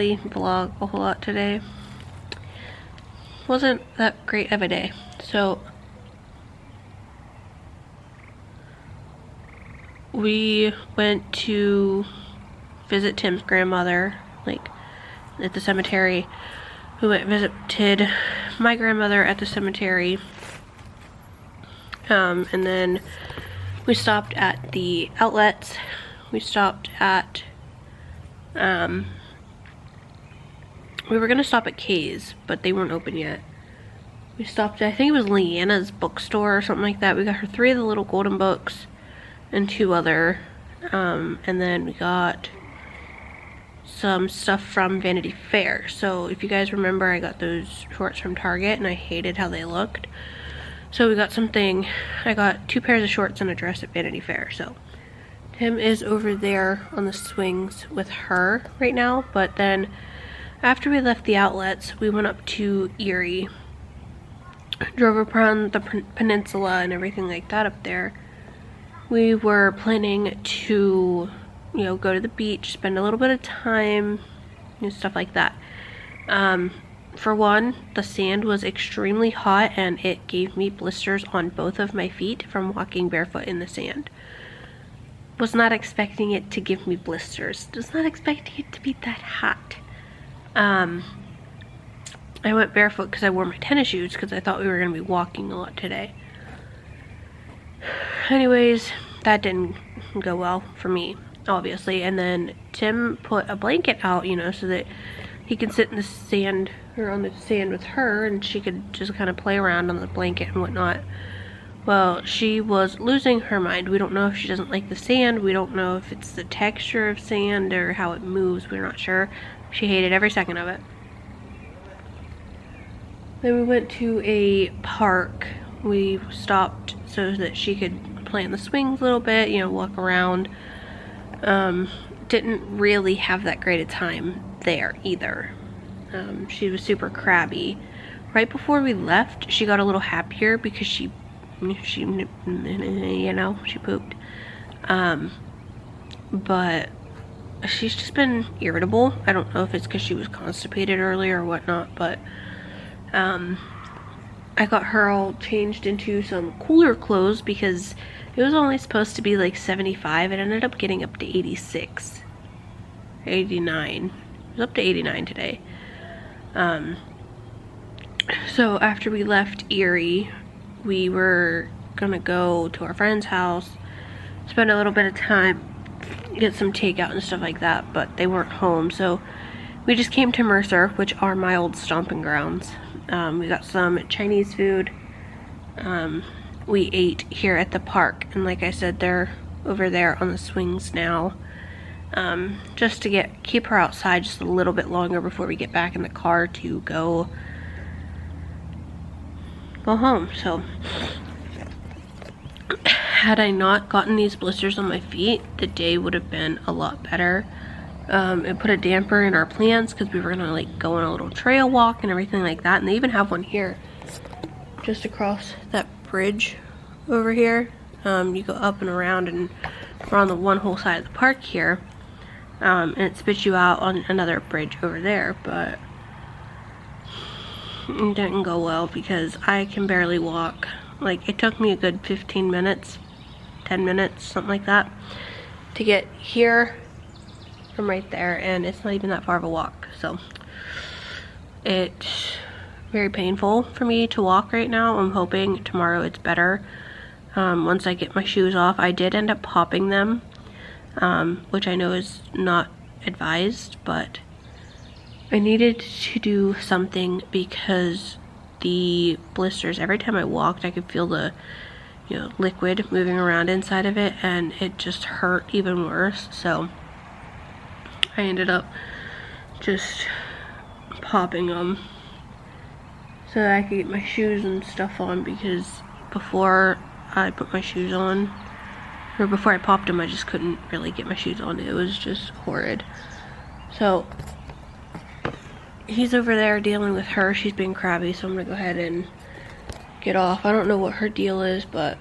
really vlog a whole lot today. Wasn't that great of a day. So we went to visit Tim's grandmother, like at the cemetery. We went and visited my grandmother at the cemetery. And then we stopped at the outlets. We stopped at, we were gonna stop at Kay's, but they weren't open yet. We stopped at, I think it was Leanna's bookstore or something like that. We got her 3 of the little golden books and 2 other. And then we got some stuff from Vanity Fair. So if you guys remember, I got those shorts from Target and I hated how they looked. So we got something, I got 2 pairs of shorts and a dress at Vanity Fair. So Tim is over there on the swings with her right now. But then after we left the outlets, we went up to Erie. Drove around the peninsula and everything like that up there. We were planning to, you know, go to the beach, spend a little bit of time, and stuff like that. For one, the sand was extremely hot and it gave me blisters on both of my feet from walking barefoot in the sand. Was not expecting it to give me blisters. Was not expecting it to be that hot. I went barefoot because I wore my tennis shoes because I thought we were going to be walking a lot today. Anyways, that didn't go well for me, obviously. And then Tim put a blanket out, you know, so that he could sit in the sand, or on the sand with her, and she could just kind of play around on the blanket and whatnot. Well, she was losing her mind. We don't know if she doesn't like the sand. We don't know if it's the texture of sand or how it moves. We're not sure. She hated every second of it. Then we went to a park. We stopped so that she could play on the swings a little bit, you know, walk around. Didn't really have that great a time there either. She was super crabby. Right before we left, she got a little happier because she you know, she pooped. But she's just been irritable. I don't know if it's because she was constipated earlier or whatnot, but I got her all changed into some cooler clothes because it was only supposed to be like 75. It ended up getting up to 86, 89. It was up to 89 today. So after we left Erie, we were gonna go to our friend's house, spend a little bit of time, get some takeout and stuff like that, but they weren't home, so we just came to Mercer, which are my old stomping grounds. We got some Chinese food. We ate here at the park, and like I said, they're over there on the swings now. Just to keep her outside just a little bit longer before we get back in the car to go home. So had I not gotten these blisters on my feet, the day would have been a lot better. It put a damper in our plans because we were gonna like go on a little trail walk and everything like that, and they even have one here just across that bridge over here. You go up and around, and we're on the one whole side of the park here, and it spits you out on another bridge over there, but it didn't go well because I can barely walk. Like, it took me a good 15 minutes, 10 minutes, something like that, to get here from right there, and it's not even that far of a walk. So it's very painful for me to walk right now. I'm hoping tomorrow it's better. Once I get my shoes off, I did end up popping them, which I know is not advised, but I needed to do something because the blisters, every time I walked, I could feel the, you know, liquid moving around inside of it, and it just hurt even worse. So I ended up just popping them so that I could get my shoes and stuff on, because before I put my shoes on, or before I popped them, I just couldn't really get my shoes on. It was just horrid. So he's over there dealing with her. She's being crabby, so I'm gonna go ahead and get off. I don't know what her deal is, but